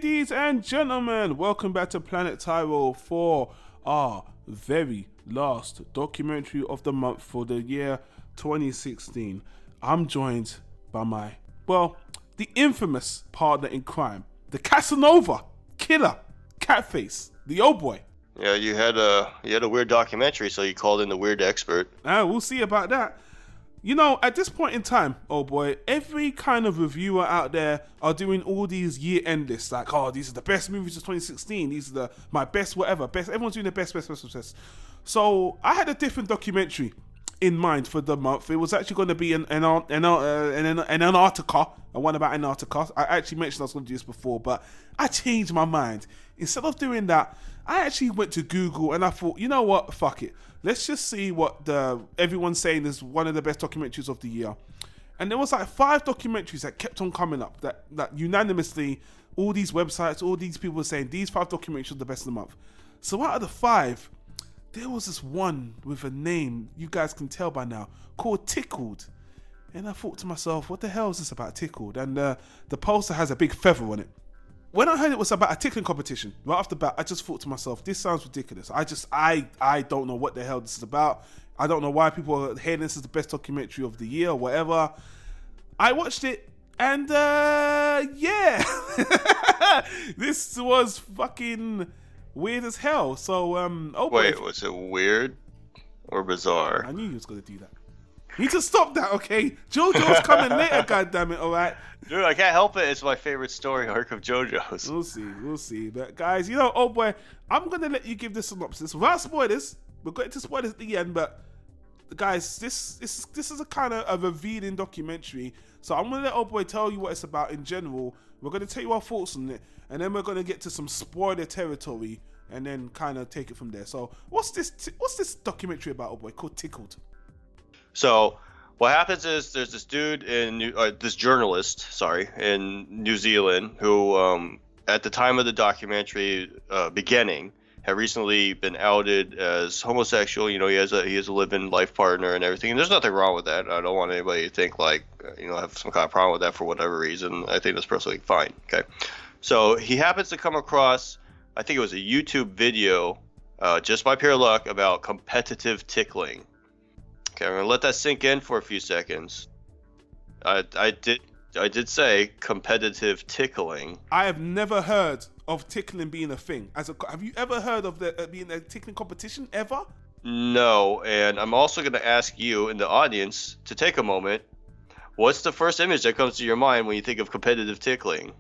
Ladies and gentlemen, welcome back to Planet Tyro for our very last documentary of the month for the year 2016. I'm joined by the infamous partner in crime, the Casanova killer, Catface, the old boy. Yeah, you had a weird documentary, so you called in the weird expert. We'll see about that. You know, at this point in time, oh boy, every kind of reviewer out there are doing all these year-end lists. Like, oh, these are the best movies of 2016. These are my best whatever. Best. Everyone's doing the best. So I had a different documentary in mind for the month. It was actually going to be an Antarctica. One about Antarctica. I actually mentioned I was going to do this before, but I changed my mind. Instead of doing that, I actually went to Google and I thought, you know what? Fuck it. Let's just see what everyone's saying is one of the best documentaries of the year. And there was like 5 documentaries that kept on coming up that unanimously, all these websites, all these people were saying these 5 documentaries are the best of the month. So out of the 5, there was this one with a name, you guys can tell by now, called Tickled. And I thought to myself, what the hell is this about Tickled? And the poster has a big feather on it. When I heard it was about a tickling competition, right off the bat, I just thought to myself, this sounds ridiculous. I don't know what the hell this is about. I don't know why people are hearing this is the best documentary of the year or whatever. I watched it and yeah, this was fucking weird as hell. So, Wait, was it weird or bizarre? I knew you was going to do that. You need to stop that, okay? JoJo's coming later, goddammit, alright? Dude, I can't help it. It's my favorite story arc of JoJo's. We'll see. But guys, you know, oh boy, I'm going to let you give the synopsis. Without spoilers, we're going to spoilers at the end, but guys, this is a kind of a revealing documentary. So I'm going to let old boy tell you what it's about in general. We're going to tell you our thoughts on it, and then we're going to get to some spoiler territory, and then kind of take it from there. So what's this documentary about, old boy, called Tickled? So what happens is there's this dude this journalist in New Zealand who, at the time of the documentary beginning, had recently been outed as homosexual. You know, he has a live-in life partner and everything. And there's nothing wrong with that. I don't want anybody to think like, have some kind of problem with that for whatever reason. I think that's personally fine. Okay. So he happens to come across, I think it was a YouTube video, just by pure luck, about competitive tickling. Okay, I'm gonna let that sink in for a few seconds. I did say competitive tickling. I have never heard of tickling being a thing. Have you ever heard of there being a tickling competition ever? No, and I'm also gonna ask you in the audience to take a moment. What's the first image that comes to your mind when you think of competitive tickling?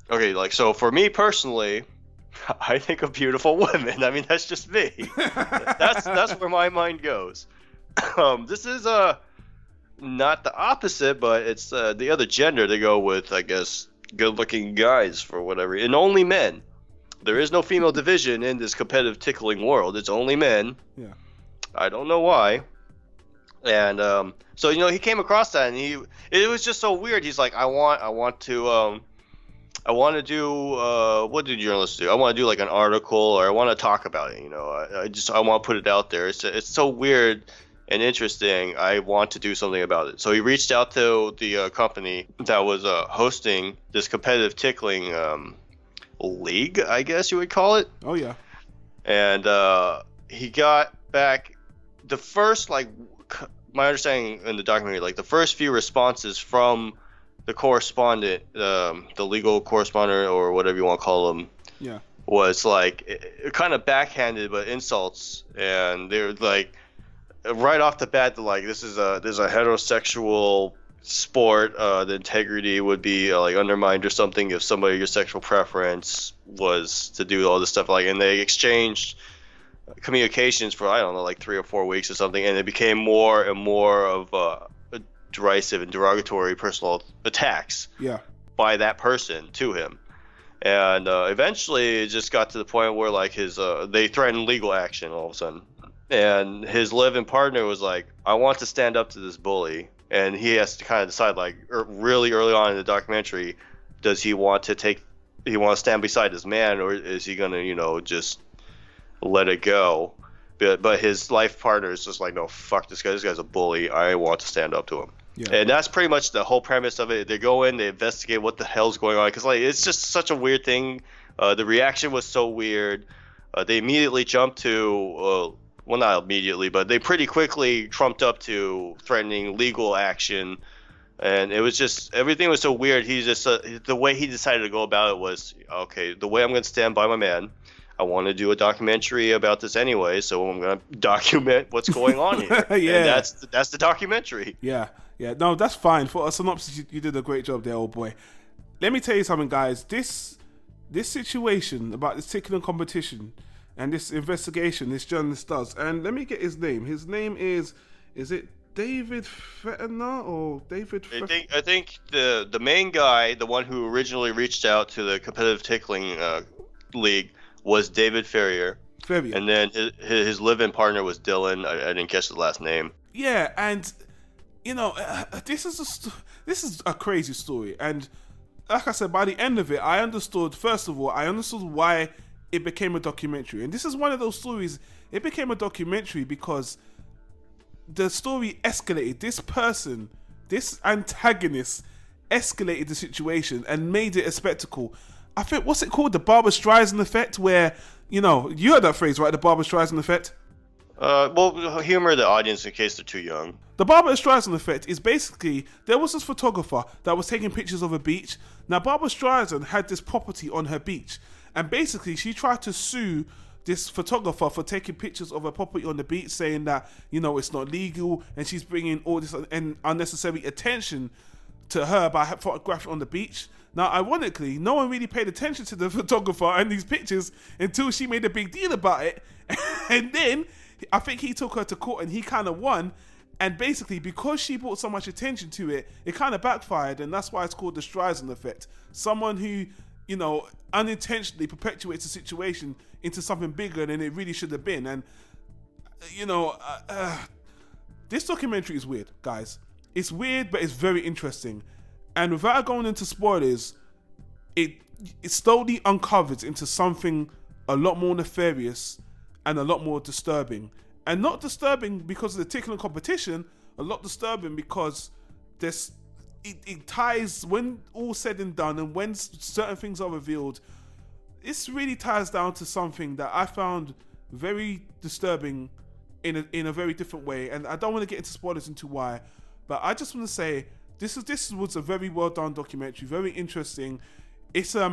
Okay, so for me personally, I think of beautiful women. I mean, that's just me. That's where my mind goes. This is not the opposite, but it's the other gender to go with, I guess, good-looking guys for whatever. And only men. There is no female division in this competitive tickling world. It's only men. Yeah. I don't know why. And so he came across that, and it was just so weird. He's like, I want to do what do journalists do? I want to do like an article, or I want to talk about it. I want to put it out there. It's so weird and interesting. I want to do something about it. So he reached out to the company that was hosting this competitive tickling league, I guess you would call it. Oh yeah. And he got back the first, my understanding in the documentary, the first few responses from the correspondent, the legal correspondent, or whatever you want to call them, yeah, was kind of backhanded, but insults, and they were right off the bat, this is a heterosexual sport. The integrity would be undermined or something if your sexual preference was to do all this stuff. And they exchanged communications for 3 or 4 weeks or something, and it became more and more of derisive and derogatory personal attacks by that person to him. And eventually it just got to the point where they threatened legal action all of a sudden. And his live-in partner was like, I want to stand up to this bully. And he has to kind of decide really early on in the documentary, does he want to stand beside his man, or is he going to, just let it go? But his life partner is just like, no, fuck this guy. This guy's a bully. I want to stand up to him. Yeah. And that's pretty much the whole premise of it. They go in, they investigate what the hell's going on, because like it's just such a weird thing. The reaction was so weird. They immediately jumped to, well, not immediately, but they pretty quickly trumped up to threatening legal action. And it was just, everything was so weird. He just, the way he decided to go about it was, okay, the way I'm going to stand by my man. I want to do a documentary about this anyway, so I'm going to document what's going on here. Yeah. And that's the documentary. Yeah. No, that's fine. For a synopsis, you did a great job there, old boy. Let me tell you something, guys. This situation about this tickling competition and this investigation this journalist does, and let me get his name. His name is it David Fetner or David? I think the main guy, the one who originally reached out to the competitive tickling league, was David Ferrier. And then his live-in partner was Dylan. I didn't catch the last name. Yeah, and you know, this is a crazy story, and like I said, by the end of it, I understood. First of all, I understood why it became a documentary, and this is one of those stories. It became a documentary because the story escalated. This antagonist, escalated the situation and made it a spectacle. I think, what's it called? The Barbra Streisand effect, where, you know, you heard that phrase, right? The Barbra Streisand effect? Well, humor the audience in case they're too young. The Barbra Streisand effect is basically, there was this photographer that was taking pictures of a beach. Now, Barbra Streisand had this property on her beach, and basically she tried to sue this photographer for taking pictures of her property on the beach, saying that, you know, it's not legal, and she's bringing all this unnecessary attention to her by photographing on the beach. Now, ironically, no one really paid attention to the photographer and these pictures until she made a big deal about it. And then I think he took her to court and he kind of won. And basically, because she brought so much attention to it, it kind of backfired. And that's why it's called the Streisand effect. Someone who, you know, unintentionally perpetuates a situation into something bigger than it really should have been. And, you know, this documentary is weird, guys. It's weird, but it's very interesting. And without going into spoilers, it slowly uncovers into something a lot more nefarious and a lot more disturbing. And not disturbing because of the tickling competition, a lot disturbing because it ties, when all said and done and when certain things are revealed, this really ties down to something that I found very disturbing in a very different way. And I don't want to get into spoilers into why, but I just want to say, this was a very well done documentary, very interesting. It's I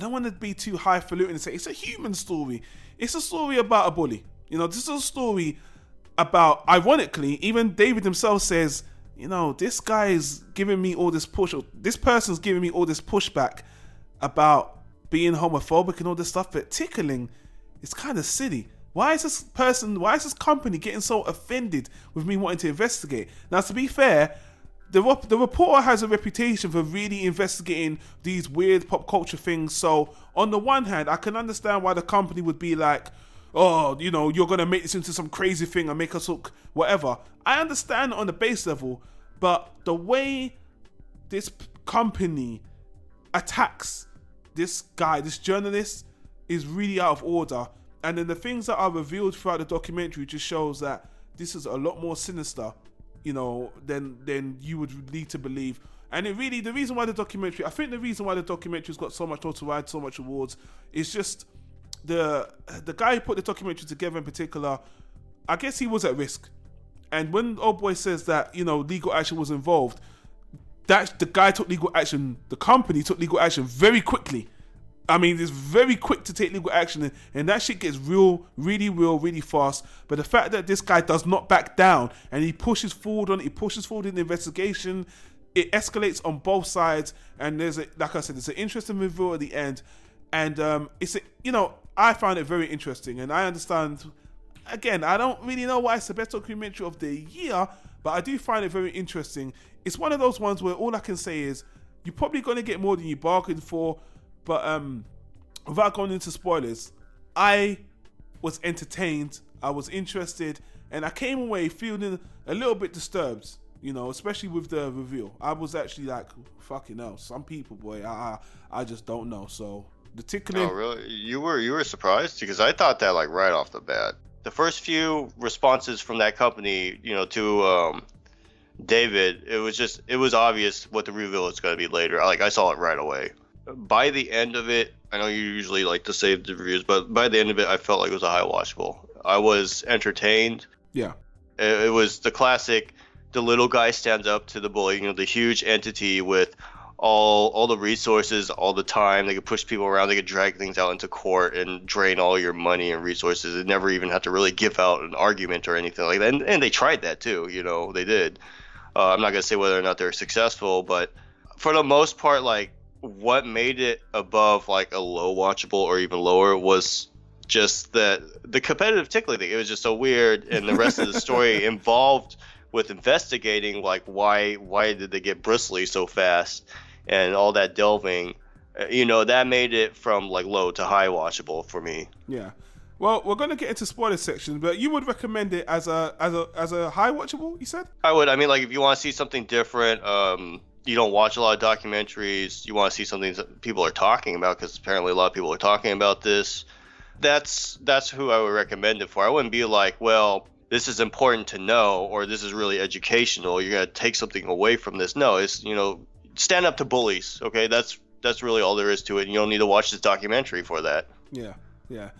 don't want to be too highfalutin and say it's a human story. It's a story about a bully. You know, this is a story about, ironically, even David himself says, you know, this guy is giving me all this push, or this person's giving me all this pushback about being homophobic and all this stuff, but tickling is kind of silly. Why is this company getting so offended with me wanting to investigate? Now, to be fair, the reporter has a reputation for really investigating these weird pop culture things. So on the one hand, I can understand why the company would be like, oh, you know, you're going to make this into some crazy thing and make us look whatever. I understand on the base level, but the way this company attacks this guy, this journalist, is really out of order. And then the things that are revealed throughout the documentary just shows that this is a lot more sinister, you know, than you would lead to believe. And the reason why the documentary's got so much notoriety, so much awards, is just the guy who put the documentary together in particular. I guess he was at risk. And when old boy says that, you know, legal action was involved, that the guy took legal action, the company took legal action very quickly. I mean, it's very quick to take legal action, and that shit gets really fast. But the fact that this guy does not back down and he pushes forward in the investigation, it escalates on both sides. And like I said, there's an interesting reveal at the end, and I found it very interesting, and I understand. Again, I don't really know why it's the best documentary of the year, but I do find it very interesting. It's one of those ones where all I can say is you're probably going to get more than you bargained for. But without going into spoilers, I was entertained, I was interested, and I came away feeling a little bit disturbed, you know, especially with the reveal. I was actually like, fucking hell, some people, boy, I just don't know. So the tickling. Oh, really? You were surprised? Because I thought that like right off the bat. The first few responses from that company, you know, David, it was obvious what the reveal was going to be later. Like, I saw it right away. By the end of it, I know you usually like to save the reviews, but by the end of it, I felt like it was a high watchable. I was entertained. Yeah. It was the classic, the little guy stands up to the bully, the huge entity with all the resources all the time. They could push people around, they could drag things out into court and drain all your money and resources. They never even have to really give out an argument or anything like that. And they tried that too, they did. I'm not going to say whether or not they're successful, but for the most part, like, what made it above like a low watchable or even lower was just the competitive tickling thing. It was just so weird, and the rest of the story involved with investigating, like, why did they get bristly so fast and all that delving, that made it from like low to high watchable for me. Yeah. Well, we're going to get into spoiler section, but you would recommend it as a high watchable, you said? I would. I mean, like, if you want to see something different, you don't watch a lot of documentaries, you want to see something that people are talking about, because apparently a lot of people are talking about this, that's who I would recommend it for. I wouldn't be like, well, this is important to know, or this is really educational, you're going to take something away from this. No, it's, stand up to bullies, okay? That's really all there is to it, and you don't need to watch this documentary for that. Yeah.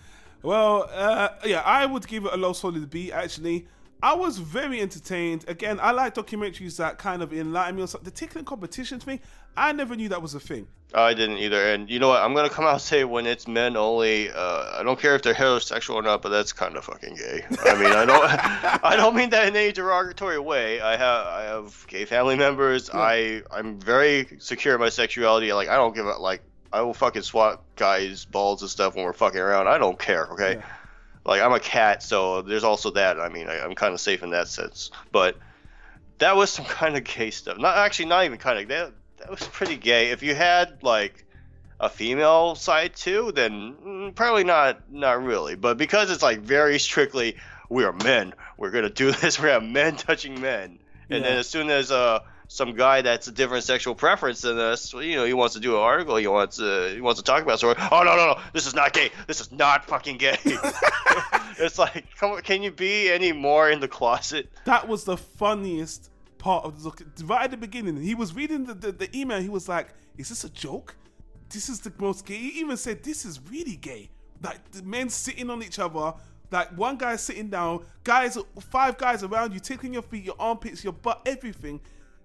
Well, I would give it a low solid B, actually. I was very entertained. Again, I like documentaries that kind of enlighten me. The tickling competition thing, I never knew that was a thing. I didn't either. And you know what? I'm going to come out and say, when it's men only, I don't care if they're heterosexual or not, but that's kind of fucking gay. I mean, I don't mean that in any derogatory way. I have gay family members. Yeah. I'm very secure in my sexuality. Like, I don't give a, like, I will fucking swat guys' balls and stuff when we're fucking around. I don't care, okay? Yeah. Like, I'm a cat, so there's also that. I mean, I'm kind of safe in that sense. But that was some kind of gay stuff. Not even kind of. That was pretty gay. If you had, like, a female side too, then probably not really. But because it's, like, very strictly, we are men, we're going to do this, we have men touching men. And then as soon as some guy that's a different sexual preference than us, he wants to do an article, he wants to talk about it, so oh no, this is not gay, this is not fucking gay. It's like, come on, can you be any more in the closet? That was the funniest part of the right at the beginning. He was reading the email, he was like, is this a joke? This is the most gay. He even said, this is really gay. Like, the men sitting on each other, like, one guy sitting down, 5 guys around you, tickling your feet, your armpits, your butt, everything.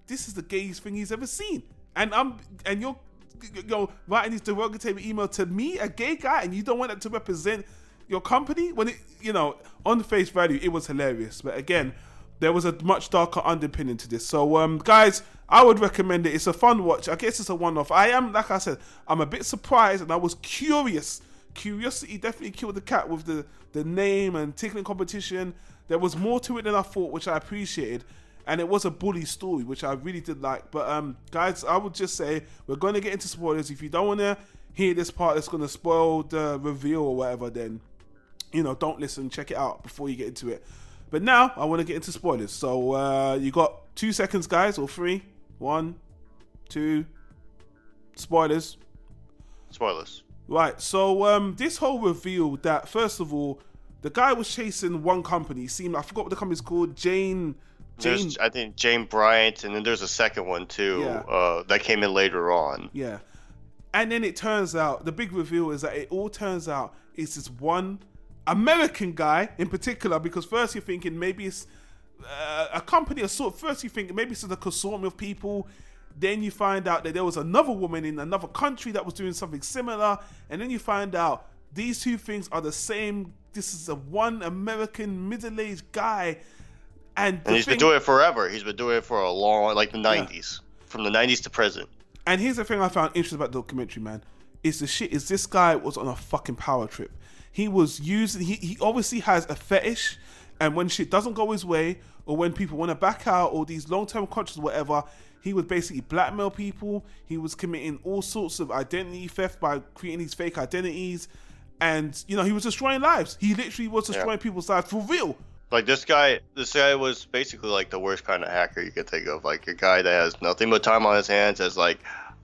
This is the gayest thing he's ever seen. And you're writing this derogatory email to me, a gay guy, and you don't want it to represent your company? When it, on the face value, it was hilarious. But again, there was a much darker underpinning to this. So, guys, I would recommend it. It's a fun watch. I guess it's a one-off. Like I said, I'm a bit surprised, and I was curious. Curiosity definitely killed the cat with the name and tickling competition. There was more to it than I thought, which I appreciated. And it was a bully story, which I really did like. But, guys, I would just say we're going to get into spoilers. If you don't want to hear this part that's going to spoil the reveal or whatever, then, don't listen. Check it out before you get into it. But now I want to get into spoilers. So you got 2 seconds, guys, or 3. 1, 2. Spoilers. Right. So this whole reveal that, first of all, the guy was chasing one company. I forgot what the company's called. I think Jane Bryant, and then there's a second one too, that came in later on. Yeah. And then it turns out, the big reveal is that it all turns out it's this one American guy in particular, because first you're thinking maybe it's a company of sort. First you think maybe it's a consortium of people. Then you find out that there was another woman in another country that was doing something similar. And then you find out these two things are the same. This is a one American middle-aged guy. And he's been doing it forever. He's been doing it for a long, like the 90s. From the 90s to present. And here's the thing I found interesting about the documentary, man. Is this guy was on a fucking power trip. He was using, he obviously has a fetish, and when shit doesn't go his way, or when people want to back out, or these long-term contracts, whatever, he would basically blackmail people. He was committing all sorts of identity theft by creating these fake identities. And, he was destroying lives. He literally was destroying people's lives for real. Like, this guy was basically like the worst kind of hacker you could think of. Like, a guy that has nothing but time on his hands, has like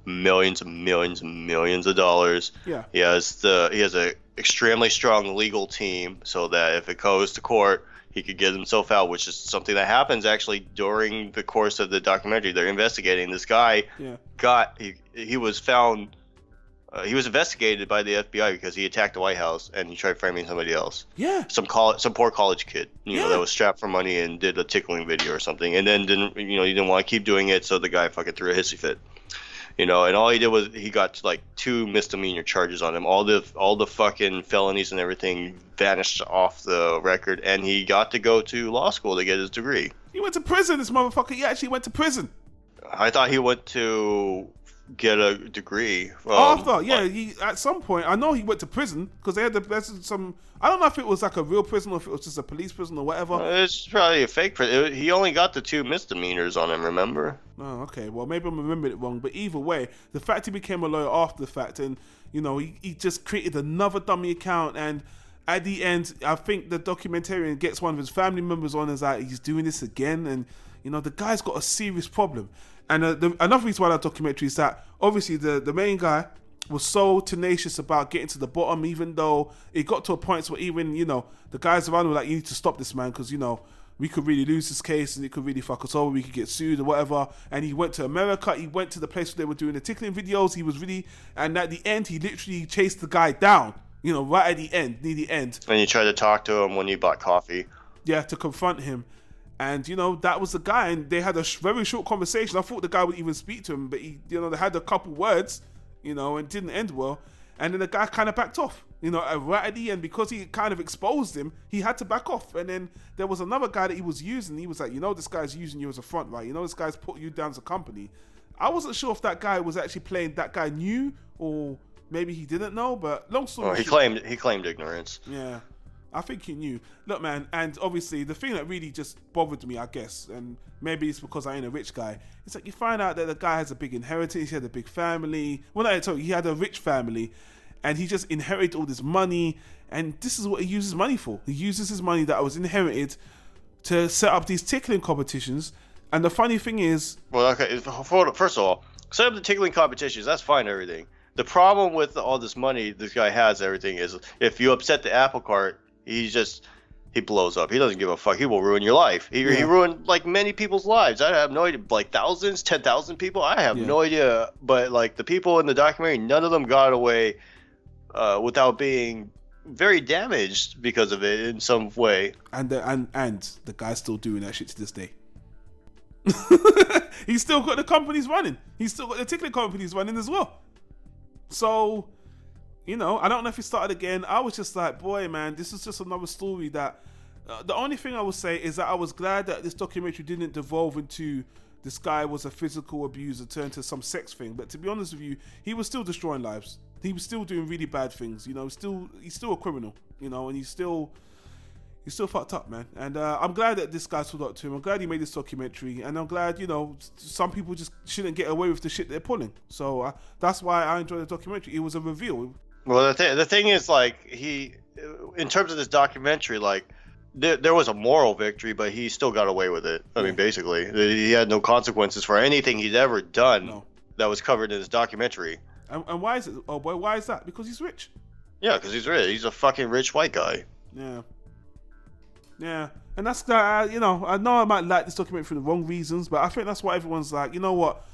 millions and millions and millions of dollars. Yeah. He has a extremely strong legal team, so that if it goes to court, he could get himself out, which is something that happens actually during the course of the documentary. They're investigating this guy. Yeah. He was found. He was investigated by the FBI because he attacked the White House and he tried framing somebody else. Yeah. Some poor college kid, that was strapped for money and did a tickling video or something, and then he didn't want to keep doing it, so the guy fucking threw a hissy fit. And all he did was he got like 2 misdemeanor charges on him. All the fucking felonies and everything vanished off the record, and he got to go to law school to get his degree. He went to prison, this motherfucker. He actually went to prison. I thought he went to get a degree. He at some point, I know he went to prison because they had some. I don't know if it was like a real prison or if it was just a police prison or whatever. It's probably a fake prison. He only got the 2 misdemeanors on him, remember? Oh, okay. Well, maybe I'm remembering it wrong, but either way, the fact he became a lawyer after the fact, and he just created another dummy account, and at the end, I think the documentarian gets one of his family members on as like he's doing this again, and the guy's got a serious problem. And another reason why that documentary is that obviously the main guy was so tenacious about getting to the bottom, even though it got to a point where even the guys around were like, you need to stop this, man, because we could really lose this case and it could really fuck us over. We could get sued or whatever. And he went to America. He went to the place where they were doing the tickling videos. He was really, and at the end, he literally chased the guy down. Right at the end, near the end. And you tried to talk to him when you bought coffee. Yeah, to confront him. And, that was the guy, and they had a very short conversation. I thought the guy would even speak to him, but he, they had a couple words, and it didn't end well. And then the guy kind of backed off, right at the end, because he kind of exposed him, he had to back off. And then there was another guy that he was using. He was like, this guy's using you as a front, right? This guy's put you down as a company. I wasn't sure if that guy was actually playing that guy knew, or maybe he didn't know, but long story short. He claimed ignorance. Yeah. I think he knew. Look, man, and obviously the thing that really just bothered me, I guess, and maybe it's because I ain't a rich guy, it's like you find out that the guy has a big inheritance, he had a big family. He had a rich family, and he just inherited all this money, and this is what he uses money for. He uses his money that was inherited to set up these tickling competitions, and the funny thing is... Well, okay, first of all, set up the tickling competitions, that's fine and everything. The problem with all this money this guy has, everything, is if you upset the apple cart, he blows up. He doesn't give a fuck. He will ruin your life. He ruined like many people's lives. I have no idea, like thousands, 10,000 people. I have no idea. But like the people in the documentary, none of them got away without being very damaged because of it in some way. And the guy's still doing that shit to this day. He's still got the companies running. He's still got the tickling companies running as well. So. I don't know if he started again. I was just like, boy, man, this is just another story that... the only thing I would say is that I was glad that this documentary didn't devolve into this guy was a physical abuser turned to some sex thing. But to be honest with you, he was still destroying lives. He was still doing really bad things. He's still a criminal, and he's still fucked up, man. And I'm glad that this guy stood up to him. I'm glad he made this documentary. And I'm glad, some people just shouldn't get away with the shit they're pulling. So that's why I enjoyed the documentary. It was a reveal. Well, the thing is, like, in terms of this documentary, like, there was a moral victory, but he still got away with it. I mean, basically, he had no consequences for anything he'd ever done that was covered in this documentary. And why is it? Oh boy, why is that? Because he's rich. Yeah, because he's rich. He's a fucking rich white guy. Yeah, and that's I know I might like this documentary for the wrong reasons, but I think that's why everyone's like, you know what?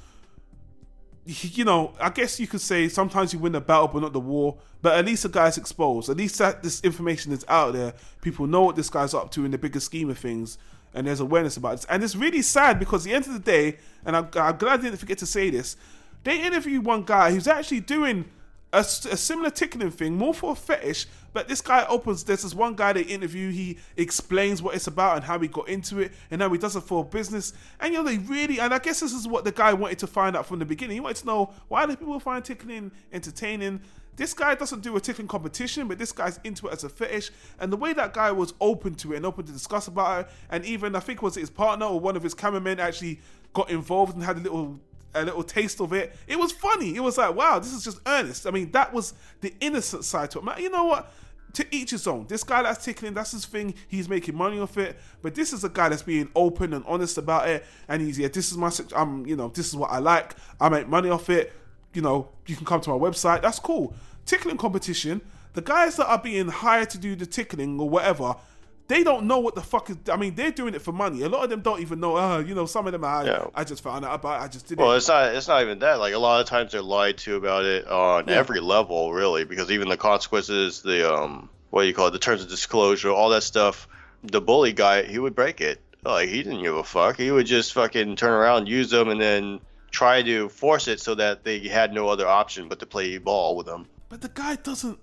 I guess you could say sometimes you win the battle but not the war, but at least the guy's exposed. At least that this information is out there. People know what this guy's up to in the bigger scheme of things, and there's awareness about this. And it's really sad because at the end of the day, and I'm glad I didn't forget to say this, they interviewed one guy who's actually doing a similar tickling thing, more for a fetish, but this guy there's this one guy they interview, he explains what it's about and how he got into it and how he does it for business. And and I guess this is what the guy wanted to find out from the beginning. He wanted to know, why do people find tickling entertaining? This guy doesn't do a tickling competition, but this guy's into it as a fetish. And the way that guy was open to it and open to discuss about it, and even I think was it his partner or one of his cameramen actually got involved and had a little taste of it. It was funny. It was like, wow, this is just earnest. I mean, that was the innocent side to it. Man, you know what? To each his own. This guy that's tickling, that's his thing. He's making money off it. But this is a guy that's being open and honest about it. And he's, this is this is what I like. I make money off it. You can come to my website. That's cool. Tickling competition. The guys that are being hired to do the tickling or whatever, they don't know what the fuck is. I mean, they're doing it for money. A lot of them don't even know. You know, some of them are. I just found out about it. I just did it. Well, it's not even that. Like a lot of times they're lied to about it on every level, really, because even the consequences, the what do you call it, the terms of disclosure, all that stuff. The bully guy, he would break it. Like he didn't give a fuck. He would just fucking turn around, use them, and then try to force it so that they had no other option but to play ball with them. But the guy doesn't,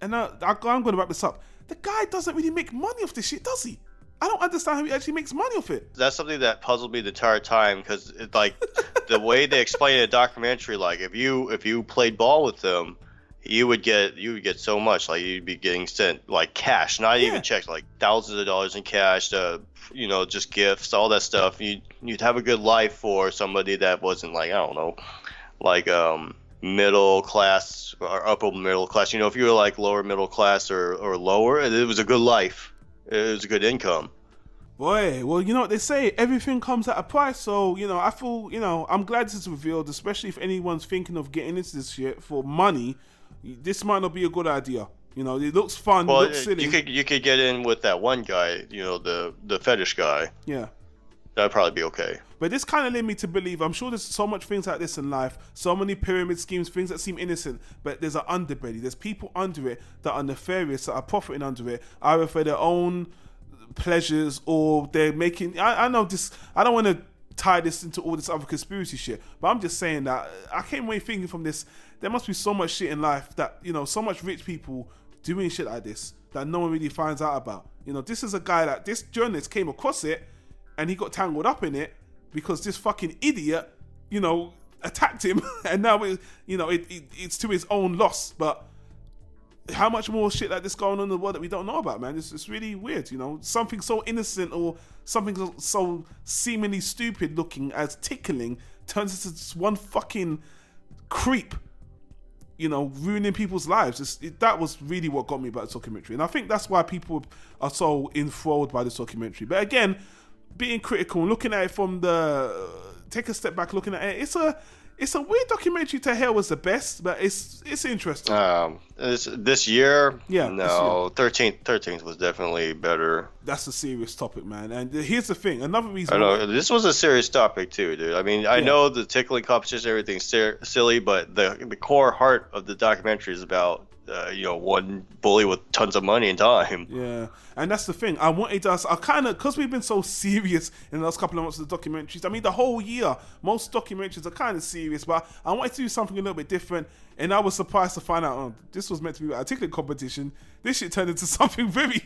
and I'm going to wrap this up. The guy doesn't really make money off this shit, does he? I don't understand how he actually makes money off it. That's something that puzzled me the entire time, because like the way they explain in a documentary, like if you played ball with them, you would get so much. Like you'd be getting sent like cash, not even checks, like thousands of dollars in cash, you know, just gifts, all that stuff. You'd have a good life for somebody that wasn't like, I don't know, like middle class or upper middle class. You know, if you were like lower middle class or lower, it was a good life. It was a good income. Boy, well, you know what they say, everything comes at a price. So, you know, I feel, you know, I'm glad this is revealed, especially if anyone's thinking of getting into this shit for money. This might not be a good idea. You know, it looks fun, well, it looks silly. You could get in with that one guy, you know, the fetish guy. Yeah. That'd probably be okay. But this kind of led me to believe, I'm sure there's so much things like this in life, so many pyramid schemes, things that seem innocent, but there's an underbelly. There's people under it that are nefarious, that are profiting under it, either for their own pleasures or they're making... I know this... I don't want to tie this into all this other conspiracy shit, but I'm just saying that I came away thinking from this, there must be so much shit in life that, you know, so much rich people doing shit like this that no one really finds out about. You know, this is a guy that this journalist came across it and he got tangled up in it because this fucking idiot, you know, attacked him and now it's to his own loss. But how much more shit like this going on in the world that we don't know about, man? It's really weird, you know? Something so innocent or something so seemingly stupid looking as Tickling turns into this one fucking creep, you know, ruining people's lives. That was really what got me about the documentary. And I think that's why people are so enthralled by this documentary. But again, being critical and looking at it from take a step back looking at it, it's a weird documentary to hear was the best, but it's interesting. This year, yeah, no, 13th was definitely better. That's a serious topic, man. And here's the thing, another reason. I know this was a serious topic too, dude. I mean, I know the tickling competition, everything's silly, but the core heart of the documentary is about you know, one bully with tons of money and time. Yeah, and that's the thing. I wanted us, because we've been so serious in the last couple of months of the documentaries. I mean, the whole year, most documentaries are kind of serious, but I wanted to do something a little bit different. And I was surprised to find out, this was meant to be a tickling competition. This shit turned into something very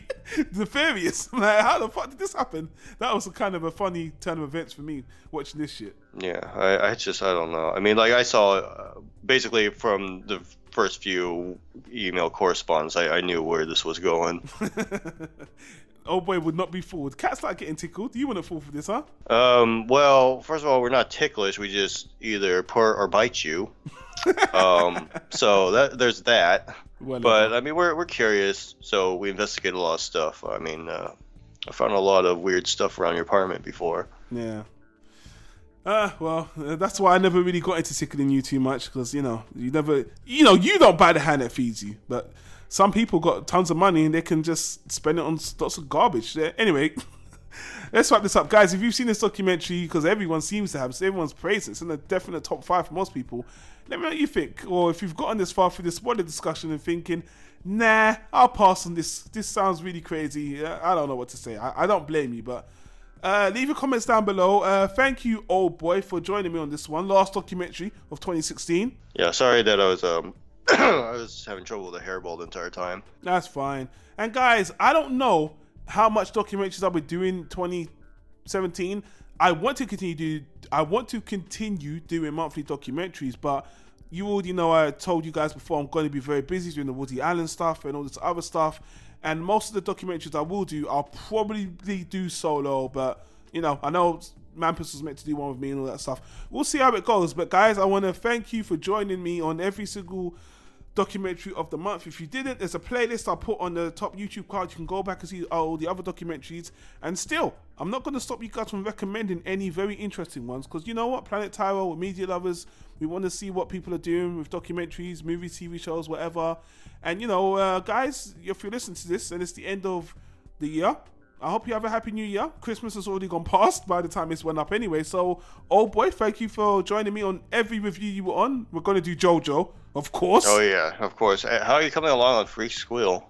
nefarious. Like, how the fuck did this happen? That was a kind of a funny turn of events for me watching this shit. Yeah, I don't know. I mean, like I saw basically from the first few email correspondence, I knew where this was going. Oh boy, would not be fooled. Cats like getting tickled. You wouldn't fall for this, huh? Well, first of all, we're not ticklish. We just either purr or bite you. So there's that. Well, but I mean, we're curious, so we investigate a lot of stuff. I mean, I found a lot of weird stuff around your apartment before. Yeah. Well, that's why I never really got into tickling you too much, because, you don't buy the hand that feeds you, but some people got tons of money and they can just spend it on lots of garbage. Anyway, let's wrap this up. Guys, if you've seen this documentary, because everyone seems to have, so everyone's praising it, it's in the definite top 5 for most people, let me know what you think. Or if you've gotten this far through this spoiler discussion and thinking, nah, I'll pass on this. This sounds really crazy. I don't know what to say. I don't blame you, but leave your comments down below. Thank you, old boy, for joining me on this one. Last documentary of 2016. Yeah, sorry that I was I was having trouble with the hairball the entire time. That's fine. And guys, I don't know how much documentaries I'll be doing 2017. I want to continue doing monthly documentaries, but you already know I told you guys before I'm going to be very busy doing the Woody Allen stuff and all this other stuff. And most of the documentaries I will do, I'll probably do solo, but I know Mampus was meant to do one with me and all that stuff. We'll see how it goes. But guys, I want to thank you for joining me on every single documentary of the month. If you didn't, there's a playlist I'll put on the top YouTube card. You can go back and see all the other documentaries. And still, I'm not going to stop you guys from recommending any very interesting ones, because you know what, Planet Tyro, with media lovers, we want to see what people are doing with documentaries, movies, TV shows, whatever. And guys, if you listen to this and it's the end of the year, I hope you have a happy new year. Christmas has already gone past by the time this went up anyway. So, old boy, thank you for joining me on every review you were on. We're going to do JoJo, of course. Oh yeah, of course. How are you coming along on Freak Squeal?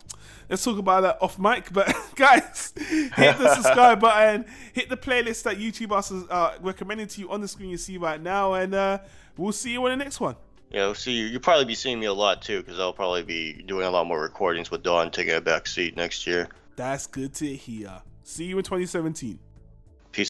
Let's talk about that off mic. But guys, hit the subscribe button. Hit the playlist that YouTube are recommending to you on the screen you see right now. And we'll see you on the next one. Yeah, we'll see you. You'll probably be seeing me a lot too, because I'll probably be doing a lot more recordings with Dawn taking a back seat next year. That's good to hear. See you in 2017.